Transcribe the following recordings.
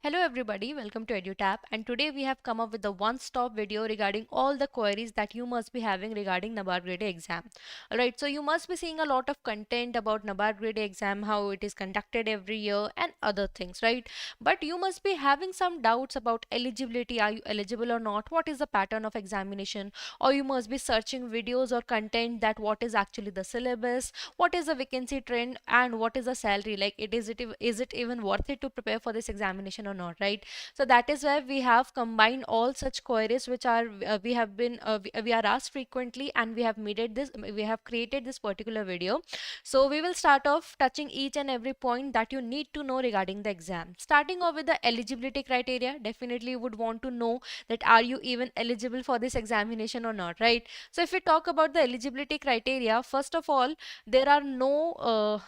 Hello everybody, welcome to EduTap, and today we have come up with a one-stop video regarding all the queries that you must be having regarding NABARD Grade A exam. Alright, so you must be seeing a lot of content about NABARD Grade A exam, how it is conducted every year and other things, right? But you must be having some doubts about eligibility, are you eligible or not, what is the pattern of examination, or you must be searching videos or content that what is actually the syllabus, what is the vacancy trend and what is the salary, like is it even worth it to prepare for this examination or not, right? So that is why we have combined all such queries which are we are asked frequently, and we have created this particular video. So we will start off touching each and every point that you need to know regarding the exam. Starting off with the eligibility criteria, definitely you would want to know that are you even eligible for this examination or not, right? So if we talk about the eligibility criteria, first of all, there are no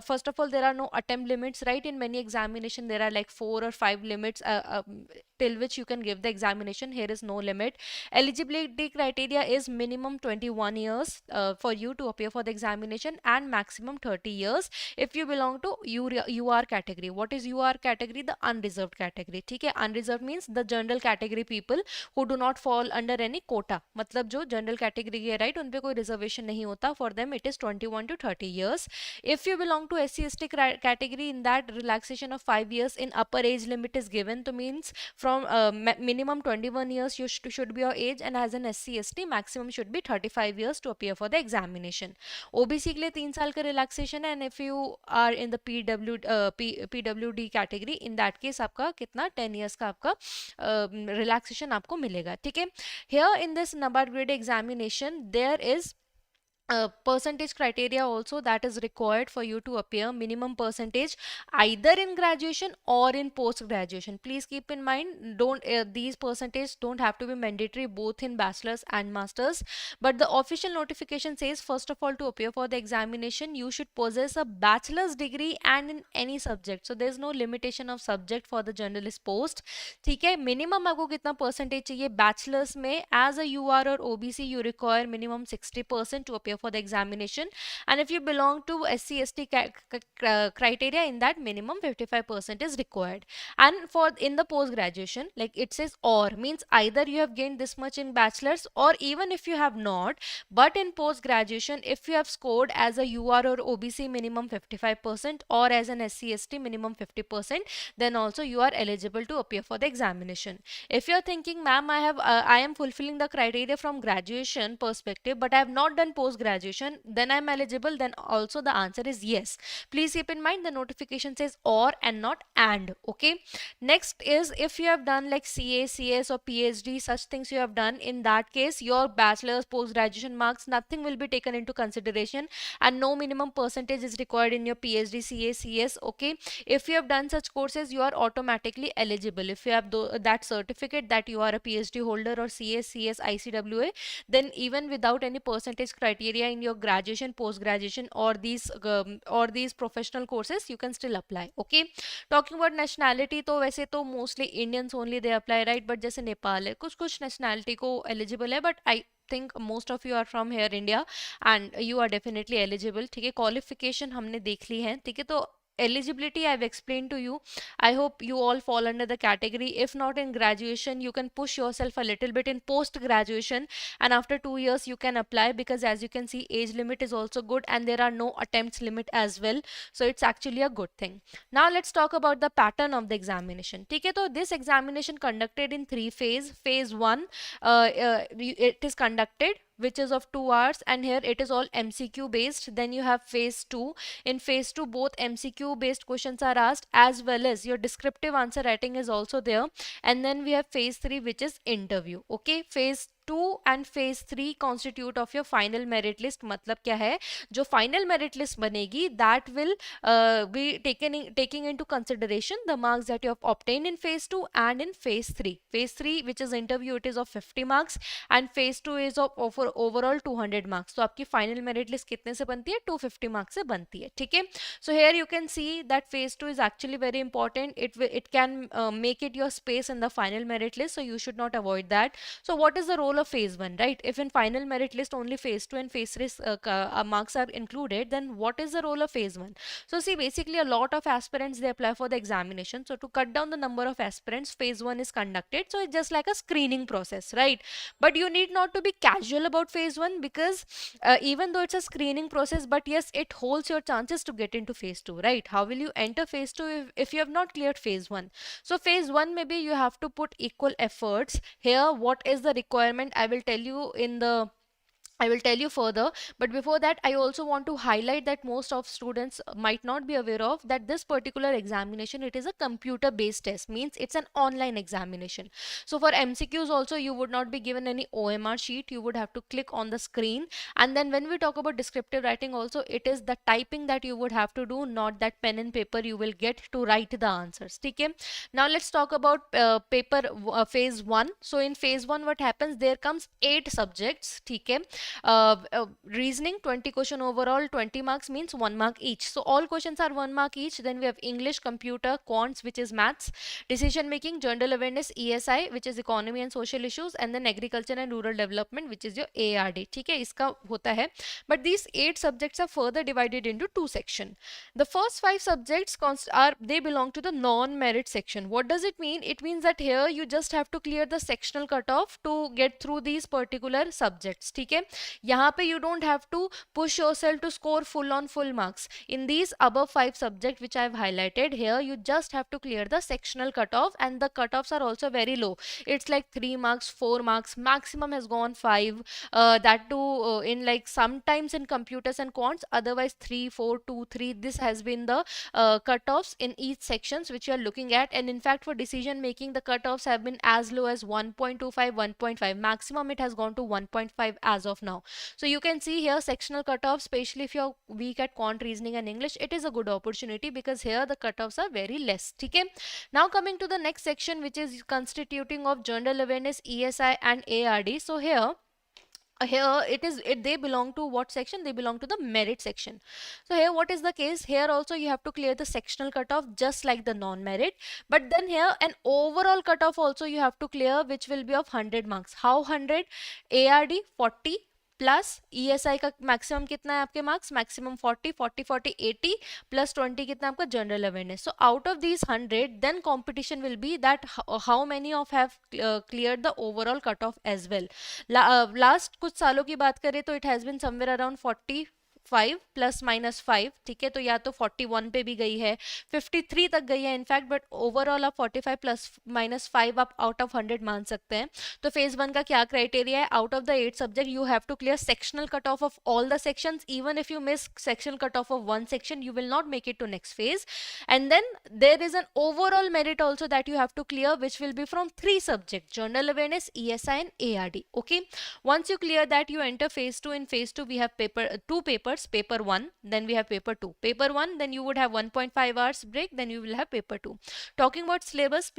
first of all, there are no attempt limits, right? In many examination there are like 4 or 5 limits till which you can give the examination. Here is no limit. Eligibility criteria is minimum 21 years for you to appear for the examination, and maximum 30 years if you belong to UR category. What is UR category? The unreserved category. ठीक है, unreserved means the general category people who do not fall under any quota. मतलब जो general category है, right, उन पे कोई reservation नहीं होता. For them it is 21 to 30 years. If you belong to SC/ST category, in that relaxation of 5 years in upper age limit is given, to means from minimum 21 years you should be your age, and as an SC/ST maximum should be 35 years to appear for the examination. OBC के लिए 3 साल का relaxation है, and if you are in the PWD category, in that case आपका कितना 10 years का आपका relaxation आपको मिलेगा. ठीक है. Here in this NABARD grade examination there is percentage criteria also that is required for you to appear. Minimum percentage either in graduation or in post graduation. Please keep in mind, don't these percentage don't have to be mandatory both in bachelor's and master's, but the official notification says first of all to appear for the examination you should possess a bachelor's degree and in any subject. So there is no limitation of subject for the journalist post. ठीक है. Minimum आपको कितना percentage चाहिए bachelors में? As a UR or OBC you require minimum 60% to appear for the examination, and if you belong to SC/ST criteria, in that minimum 55% is required. And for in the post graduation, like it says or, means either you have gained this much in bachelor's, or even if you have not, but in post graduation if you have scored as a UR or OBC minimum 55% or as an SC/ST minimum 50%, then also you are eligible to appear for the examination. If you are thinking, ma'am, I am fulfilling the criteria from graduation perspective, but I have not done post graduation, then I am eligible, then also the answer is yes. Please keep in mind the notification says or and not and. Okay. Next is if you have done like CA, CS or PhD, such things you have done, in that case your bachelor's post graduation marks, nothing will be taken into consideration, and no minimum percentage is required in your PhD, CA, CS. Okay. If you have done such courses, you are automatically eligible. If you have that certificate that you are a PhD holder or CS, CS, ICWA, then even without any percentage criteria in your graduation, post graduation or these professional courses, you can still apply. Okay. Talking about nationality, तो वैसे तो mostly Indians only they apply, right? But जैसे नेपाल है, कुछ कुछ nationality को eligible है, but I think most of you are from here India and you are definitely eligible. ठीक है. Qualification हमने देख ली है. ठीक है. तो eligibility I've explained to you. I hope you all fall under the category. If not in graduation, you can push yourself a little bit in post graduation, and after 2 years you can apply, because as you can see age limit is also good and there are no attempts limit as well, so it's actually a good thing. Now let's talk about the pattern of the examination. ठीक है. तो this examination conducted in 3 phases. Phase 1 it is conducted, which is of 2 hours, and here it is all MCQ based. Then you have phase 2. In phase 2 both MCQ based questions are asked as well as your descriptive answer writing is also there. And then we have phase 3, which is interview. Okay. Phase 2 and phase 3 constitute of your final merit list. मतलब क्या है, जो final merit list बनेगी, that will be taking into consideration the marks that you have obtained in phase 2 and in phase 3. Phase 3, which is interview, it is of 50 marks, and phase 2 is of overall 200 marks. तो आपकी final merit list कितने से बनती है? 250 marks से बनती है. ठीक है. So here you can see that phase 2 is actually very important. It can make it your space in the final merit list, so you should not avoid that. So what is the role role of phase 1, right? If in final merit list only phase 2 and phase 3 marks are included, then what is the role of phase 1? So see, basically a lot of aspirants, they apply for the examination. So to cut down the number of aspirants, phase 1 is conducted. So it's just like a screening process, right? But you need not to be casual about phase 1, because even though it's a screening process, but yes, it holds your chances to get into phase 2, right? How will you enter phase 2 if you have not cleared phase 1? So phase 1, maybe you have to put equal efforts. Here, what is the requirement? I will tell you further, but before that, I also want to highlight that most of students might not be aware of that this particular examination, it is a computer based test, means it's an online examination. So for MCQs also, you would not be given any OMR sheet, you would have to click on the screen. And then when we talk about descriptive writing also, it is the typing that you would have to do, not that pen and paper you will get to write the answers. Okay. Now let's talk about phase 1. So in phase 1, what happens? There comes 8 subjects. Okay. Reasoning 20 question overall, 20 marks, means 1 mark each. So all questions are 1 mark each. Then we have English, computer, quants, which is maths, decision making, general awareness, ESI, which is economy and social issues, and then agriculture and rural development, which is your ARD. ठीक है, इसका होता है. But these 8 subjects are further divided into 2 sections. The first 5 subjects they belong to the non-merit section. What does it mean? It means that here you just have to clear the sectional cutoff to get through these particular subjects. ठीक है, यहाँ पे you don't have to push yourself to score full marks. In these above 5 subjects which I have highlighted here, you just have to clear the sectional cutoff, and the cutoffs are also very low. It's like 3 marks, 4 marks, maximum has gone 5. That too in like sometimes in computers and quants, otherwise 3, 4, 2, 3. This has been the cutoffs in each sections which you are looking at. And in fact, for decision making, the cutoffs have been as low as 1.25, 1.5. Maximum it has gone to 1.5 as of now. So you can see here sectional cutoffs, especially if you're weak at quant, reasoning and English, it is a good opportunity because here the cutoffs are very less. Okay. Now coming to the next section, which is constituting of general awareness, ESI and ARD. So here they belong to what section? They belong to the merit section. So here what is the case? Here also you have to clear the sectional cutoff just like the non-merit, but then here an overall cutoff also you have to clear, which will be of 100 marks. How 100? ARD 40 plus ESI का maximum कितना है आपके marks? Maximum 40, 40, 40, 80 plus 20 कितना आपका general awareness. So out of these 100, then competition will be that how many of have clear the overall cut off as well. Last कुछ सालों की बात करें तो it has been somewhere around 45 plus minus 5. ठीक है, तो या तो 41 पे भी गई है, 53 तक गई है इनफैक्ट, बट ओवरऑल आप 45 प्लस माइनस 5 आप आउट ऑफ 100 मान सकते हैं. तो फेज 1 का क्या क्राइटेरिया है? Out of the 8 subject you have to clear sectional cut off of all the sections. Even if you miss sectional cut off one section, you will not make it to next phase. And then there is an overall merit also that you have to clear, which will be from 3 subjects: general awareness, ESI and ARD. Okay, once you clear that, you enter phase 2. In phase 2 we have two papers. Paper 1, then we have paper 2. Paper 1, then you would have 1.5 hours break, then you will have paper 2. Talking about syllabus,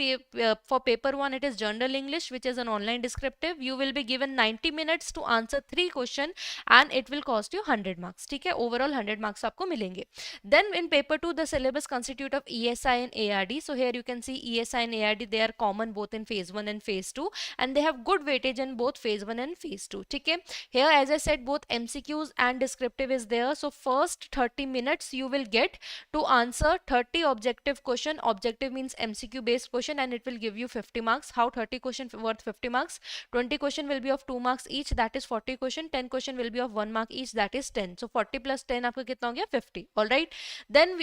for paper 1 it is general English, which is an online descriptive. You will be given 90 minutes to answer 3 question and it will cost you 100 marks. ठीक है, overall 100 marks आपको मिलेंगे. Then in paper 2 the syllabus constitute of ESI and ARD. So here you can see ESI and ARD, they are common both in phase 1 and phase 2, and they have good weightage in both phase 1 and phase 2. ठीक है, here as I said, both MCQs and descriptive is there. So first 30 minutes you will get to answer 30 objective question. Objective means MCQ based question, and it will give you 50 marks. How 30 question worth 50 marks? 20 question will be of 2 marks each, that is 40 question. 10 question will be of 1 mark each, that is 10. So 40 plus 10 आपका कितना हो गया? 50. All right, then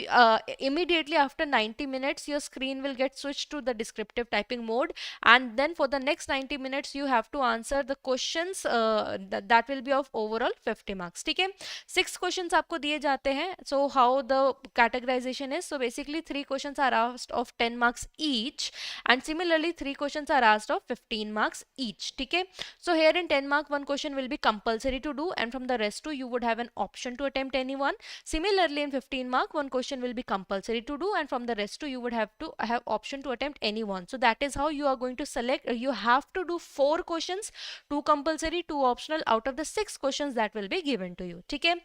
immediately after 90 minutes your screen will get switched to the descriptive typing mode, and then for the next 90 minutes you have to answer the questions that will be of overall 50 marks. ठीक है, 6 questions आपको दिए जाते हैं. So how the categorisation is? So basically 3 questions are asked of 10 marks each, and similarly 3 questions are asked of 15 marks each. ठीक है, so here in 10 mark 1 question will be compulsory to do, and from the rest 2 you would have an option to attempt any one. Similarly in 15 mark 1 question will be compulsory to do, and from the rest 2 you would have to have option to attempt any one. So that is how you are going to select. You have to do 4 questions, 2 compulsory, 2 optional out of the 6 questions that will be given to you. ठीक है,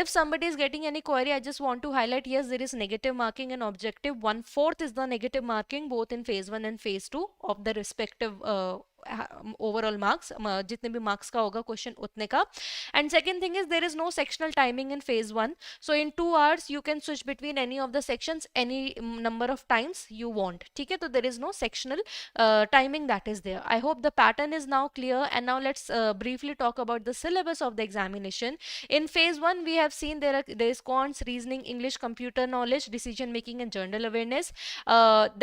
if somebody is getting any query, I just want to highlight, yes, there is negative marking and objective. 1/4 is the negative marking both in phase 1 and phase 2 of the respective overall marks, जितने भी marks का होगा question उतने का. And second thing is there is no sectional timing in phase 1. So in 2 hours you can switch between any of the sections any number of times you want. ठीक है, तो there is no sectional timing that is there. I hope the pattern is now clear, and now let's briefly talk about the syllabus of the examination. In phase 1 we have seen there is quants, reasoning, English, computer knowledge, decision making and general awareness.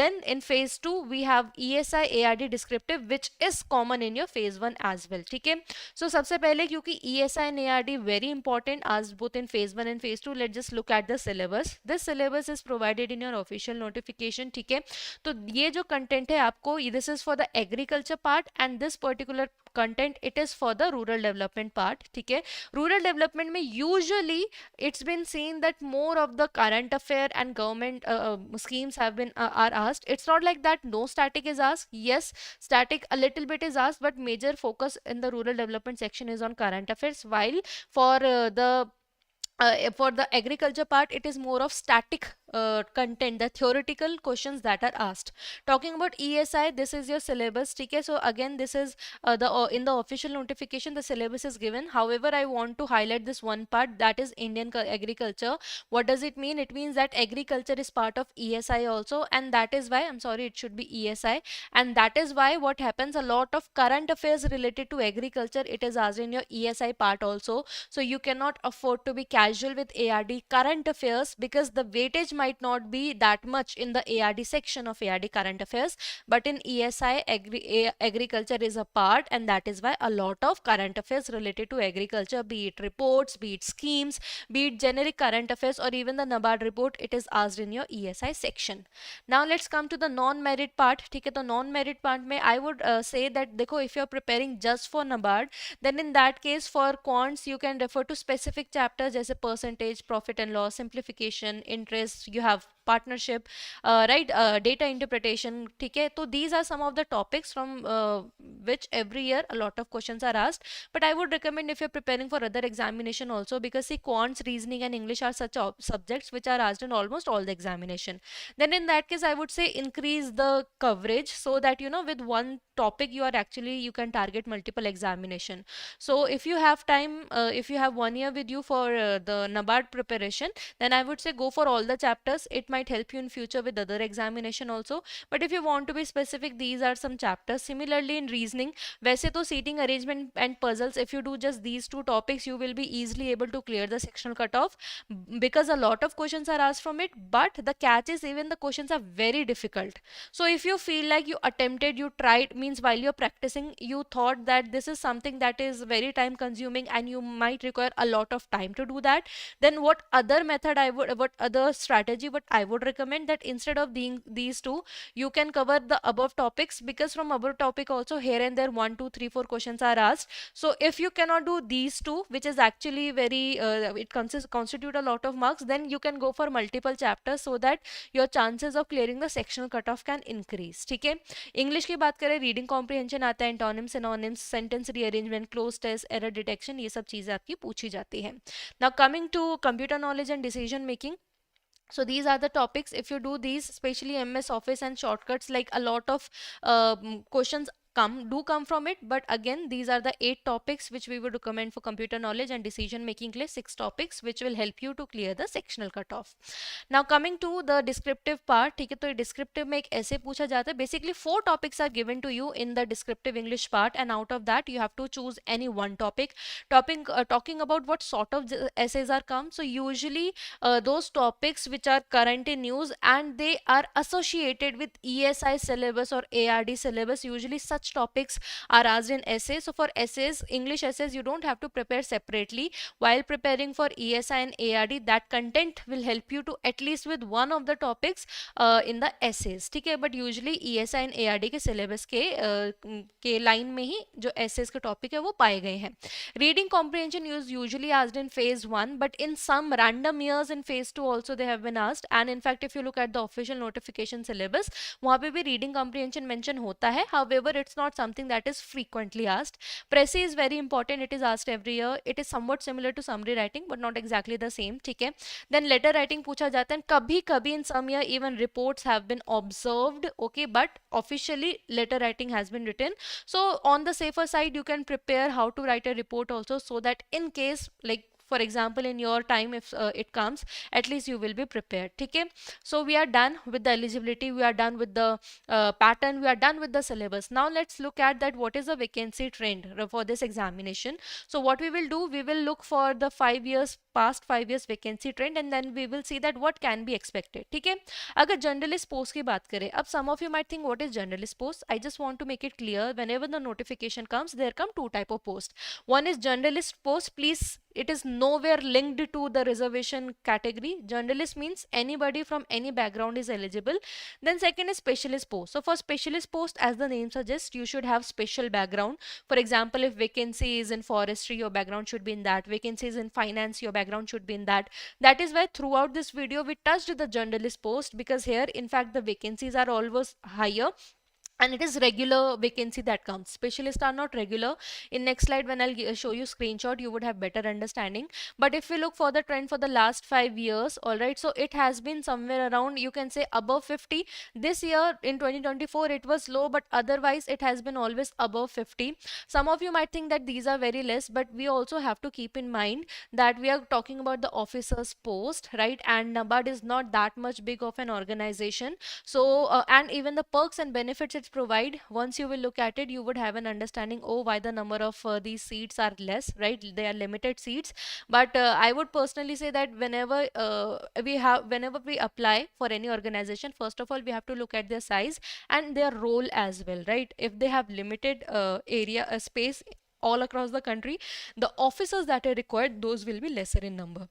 Then in phase 2 we have ESI, ARD, descriptive, which is common in your phase 1 as well. ठीक है, so सबसे पहले क्योंकि ESI and ARD very important as both in phase 1 and phase 2, let's just look at the syllabus. This syllabus is provided in your official notification. ठीक है, तो ये जो content है आपको, this is for the agriculture part, and this particular content it is for the rural development part. ठीक है, rural development में usually it's been seen that more of the current affair and government schemes have been are asked. It's not like that no static is asked. Yes, static a little bit is asked, but major focus in the rural development section is on current affairs, while for the agriculture part it is more of static content, the theoretical questions that are asked. Talking about ESI, this is your syllabus. Okay, so again this is the in the official notification the syllabus is given. However, I want to highlight this one part, that is Indian agriculture. What does it mean? It means that agriculture is part of ESI also, and that is why, I'm sorry, it should be ESI, and that is why what happens, a lot of current affairs related to agriculture it is asked in your ESI part also. So you cannot afford to be casual with ARD current affairs, because the weightage might not be that much in the ARD section of ARD current affairs, but in ESI agriculture is a part, and that is why a lot of current affairs related to agriculture, be it reports, be it schemes, be it generic current affairs, or even the NABARD report, it is asked in your ESI section. Now let's come to the non-merit part. ठीक है, तो non-merit part में I would say that देखो, if you are preparing just for NABARD, then in that case for quants you can refer to specific chapters जैसे percentage, profit and loss, simplification, interest, you have partnership, right, data interpretation. ठीक है, तो these are some of the topics from which every year a lot of questions are asked, but I would recommend if you're preparing for other examination also, because see, quants, reasoning and English are such subjects which are asked in almost all the examination. Then in that case I would say increase the coverage, so that you know with one topic you are actually, you can target multiple examination. So if you have time, if you have 1 year with you for the NABARD preparation, then I would say go for all the chapters. It might help you in future with other examination also, but if you want to be specific, these are some chapters. Similarly in reasoning, वैसे तो seating arrangement and puzzles, if you do just these two topics you will be easily able to clear the sectional cutoff, because a lot of questions are asked from it, but the catch is even the questions are very difficult. So if you feel like you attempted, you tried, means while you're practicing you thought that this is something that is very time consuming and you might require a lot of time to do that, then what other method what other strategy what I would recommend, that instead of these two, you can cover the above topics, because from above topic also here and there 1 2 3 4 questions are asked. So if you cannot do these two, which is actually very it constitute a lot of marks, then you can go for multiple chapters, so that your chances of clearing the sectional cutoff can increase. ठीक है, English की बात करें, reading comprehension आता है, antonyms, synonyms, sentence rearrangement, cloze test, error detection, ये सब चीजें आपकी पूछी जाती है. Now coming to computer knowledge and decision making. So these are the topics. If you do these, especially MS Office and shortcuts, like a lot of questions come from it, but again these are the 8 topics which we would recommend for computer knowledge and decision making के लिए 6 topics which will help you to clear the sectional cutoff. Now coming to the descriptive part, ठीक है, तो descriptive में एक ऐसे पूछा जाता है, basically 4 topics are given to you in the descriptive English part, and out of that you have to choose any one topic. Talking about what sort of essays are come, so usually those topics which are current in news and they are associated with ESI syllabus or ARD syllabus, usually such topics are asked in essays. So for essays, English essays, you don't have to prepare separately. While preparing for ESI and ARD, that content will help you to at least with one of the topics in the essays. ठीक है, but usually ESI and ARD के syllabus के line में ही जो essays के topic है वो पाए गए हैं. Reading comprehension is usually asked in phase 1, but in some random years in phase 2 also they have been asked. And in fact if you look at the official notification syllabus, वहाँ पे भी reading comprehension mention होता है. However, it's it's not something that is frequently asked. Presi is very important, it is asked every year. It is somewhat similar to summary writing but not exactly the same, ठीक है. Then letter writing पूछा जाता है, कभी कभी in some year even reports have been observed, okay, but officially letter writing has been written. So on the safer side you can prepare how to write a report also, so that in case, like for example in your time, if it comes, at least you will be prepared, okay. So we are done with the eligibility, we are done with the pattern, we are done with the syllabus. Now let's look at that what is the vacancy trend for this examination. So what we will do, we will look for the 5 years, past 5 years vacancy trend, and then we will see that what can be expected, ठीक है. अगर journalist post की बात करें, अब some of you might think what is journalist post. I just want to make it clear, whenever the notification comes, there come two type of post. One is journalist post, please, it is nowhere linked to the reservation category. Journalist means anybody from any background is eligible. Then second is specialist post. So for specialist post, as the name suggests, you should have special background. For example, if vacancy is in forestry, your background should be in that. Vacancy is in finance, your background should be in that. That is why throughout this video we touched the journalist post, because here in fact the vacancies are always higher and it is regular vacancy that comes. Specialists are not regular. In next slide when I'll show you screenshot, you would have better understanding. But if we look for the trend for the last 5 years, all right, so it has been somewhere around, you can say above 50. This year in 2024 it was low, but otherwise it has been always above 50. Some of you might think that these are very less, but we also have to keep in mind that we are talking about the officer's post, right? And NABARD is not that much big of an organization. So and even the perks and benefits it provide, once you will look at it, you would have an understanding, oh, why the number of these seats are less, right? They are limited seats. But I would personally say that whenever we apply for any organization, first of all we have to look at their size and their role as well, right? If they have limited area space all across the country, the officers that are required, those will be lesser in number.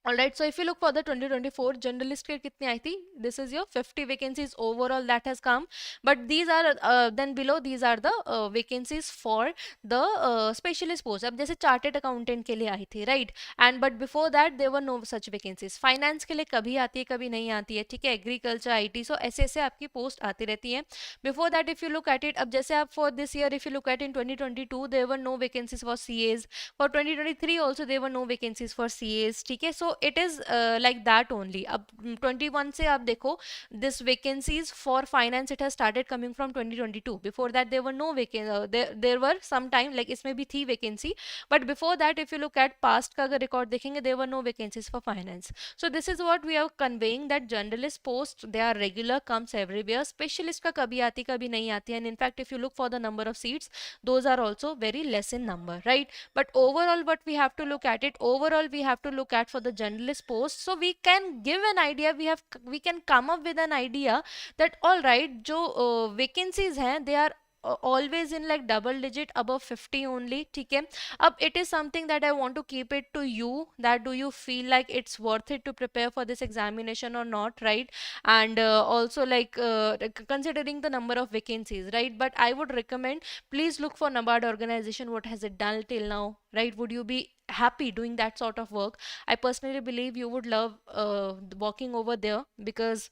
Alright, so if you look for the 2024 journalist के कितनी आई थी? This is your 50 vacancies overall that has come. But these are then below, these are the vacancies for the specialist post. अब जैसे chartered accountant के लिए आई थी, right? And but before that there were no such vacancies. Finance के लिए कभी आती है कभी नहीं आती है, ठीक है? Agriculture, IT, so ऐसे ऐसे आपकी post आती रहती है. Before that if you look at it, अब जैसे आप for this year if you look at in 2022 there were no vacancies for CAs. For 2023 also there were no vacancies for CAs, ठीक है? So it is like that only. अब 21 से आप देखो, this vacancies for finance it has started coming from 2022. Before that there were no there were some time, like इसमें भी थी vacancy, but before that if you look at past का अगर record देखेंगे, there were no vacancies for finance. So this is what we are conveying, that journalist post they are regular, comes everywhere. Specialist का कभी आती कभी नहीं आती, and in fact if you look for the number of seats, those are also very less in number, right? But overall what we have to look at it, overall we have to look at for the journalist post, so we can give an idea, we can come up with an idea that all right, जो vacancies हैं they are always in like double digit, above 50 only, ठीक है. अब it is something that I want to keep it to you, that do you feel like it's worth it to prepare for this examination or not, right? And also like considering the number of vacancies, right? But I would recommend, please look for NABARD organization, what has it done till now, right? Would you be happy doing that sort of work? I personally believe you would love walking over there, because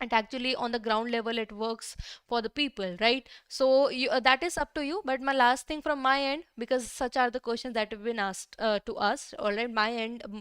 and actually on the ground level it works for the people, right? So that is up to you. But my last thing from my end, because such are the questions that have been asked to us, all right,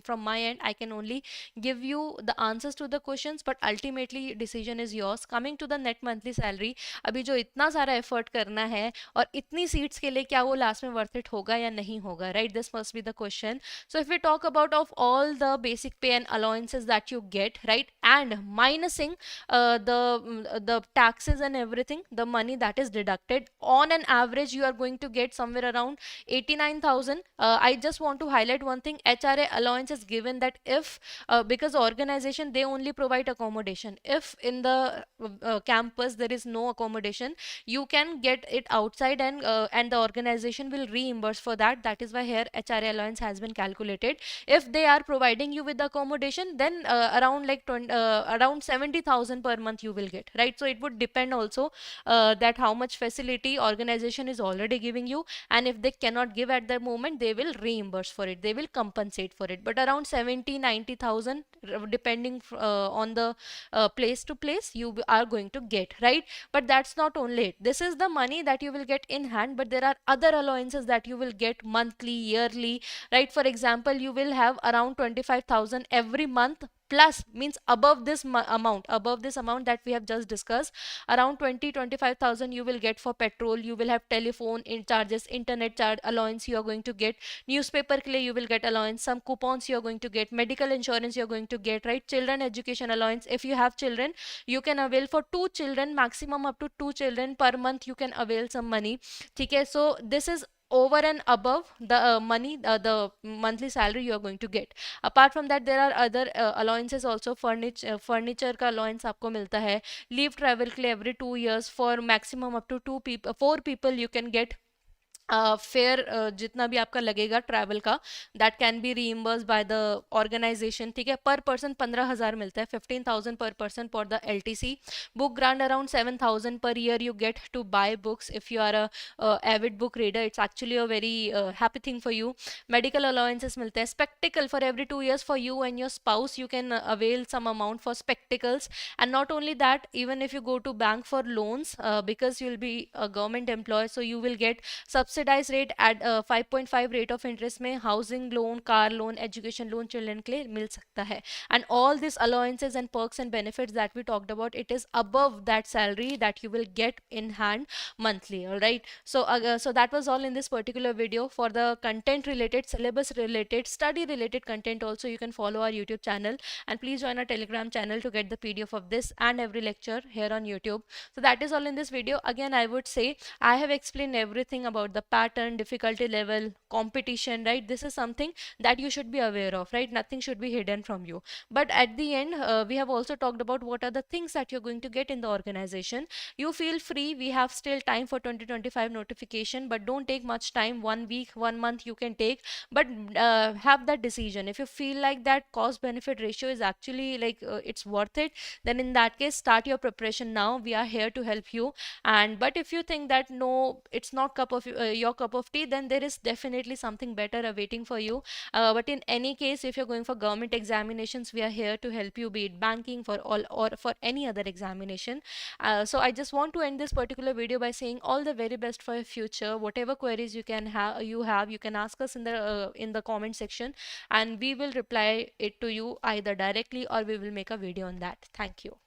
from my end I can only give you the answers to the questions, but ultimately decision is yours. Coming to the net monthly salary, अभी जो इतना सारा effort करना है और इतनी seats के लिए, क्या वो last में worth it होगा या नहीं होगा, right? This must be the question. So if we talk about of all the basic pay and allowances that you get, right, and minusing the taxes and everything, the money that is deducted, on an average you are going to get somewhere around 89,000. I just want to highlight one thing, HRA allowance is given that if because organization they only provide accommodation, if in the campus there is no accommodation, you can get it outside, and the organization will reimburse for that. That is why here HRA allowance has been calculated. If they are providing you with the accommodation, then around like around 70,000 per month you will get, right? So it would depend also that how much facility organization is already giving you, and if they cannot give at the moment, they will reimburse for it, they will compensate for it. But around 70-90,000 depending on the place to place, you are going to get, right? But that's not only it. This is the money that you will get in hand, but there are other allowances that you will get monthly, yearly, right? For example, you will have around 25,000 every month, plus means above this amount, above this amount that we have just discussed, around 25,000 you will get for petrol. You will have telephone in charges, internet charge allowance you are going to get, newspaper clay you will get allowance, some coupons you are going to get, medical insurance you are going to get, right? Children education allowance, if you have children, you can avail for 2 children, maximum up to 2 children per month you can avail some money. Okay, so this is over and above the money, the monthly salary you are going to get. Apart from that, there are other allowances also. Furniture का allowance आपको मिलता है. Leave travel के लिए every 2 years for maximum up to 2 people, 4 people you can get fare जितना भी आपका लगेगा ट्रैवल का, that can be reimburse by the organisation. ठीक है, पर पर्सन 15,000 मिलता है, 15,000 per person for the LTC. Book grant around 7,000 per year you get to buy books if you are a avid book reader. It's actually a very happy thing for you. Medical allowances मिलते हैं. Spectacle for every 2 years for you and your spouse you can avail some amount for spectacles. And not only that, even if you go to bank for loans, because you will be a government employee, so you will get subsidised rate at 5.5 rate of interest में housing loan, car loan, education loan children के लिए मिल सकता है. And all this allowances and perks and benefits that we talked about, it is above that salary that you will get in hand monthly. All right, so that was all in this particular video. For the content related, syllabus related, study related content also, you can follow our YouTube channel, and please join our Telegram channel to get the PDF of this and every lecture here on YouTube. So that is all in this video. Again, I would say I have explained everything about the pattern, difficulty level, competition, right? This is something that you should be aware of, right? Nothing should be hidden from you. But at the end, we have also talked about what are the things that you're going to get in the organization. You feel free. We have still time for 2025 notification, but don't take much time. 1 week, 1 month you can take, but have that decision. If you feel like that cost benefit ratio is actually like it's worth it, then in that case start your preparation now. We are here to help you. And but if you think that no, it's not your cup of tea, then there is definitely something better awaiting for you. But in any case, if you're going for government examinations, we are here to help you, be it banking for all or for any other examination. So I just want to end this particular video by saying all the very best for your future. Whatever queries you can have, you can ask us in the comment section, and we will reply it to you either directly or we will make a video on that. Thank you.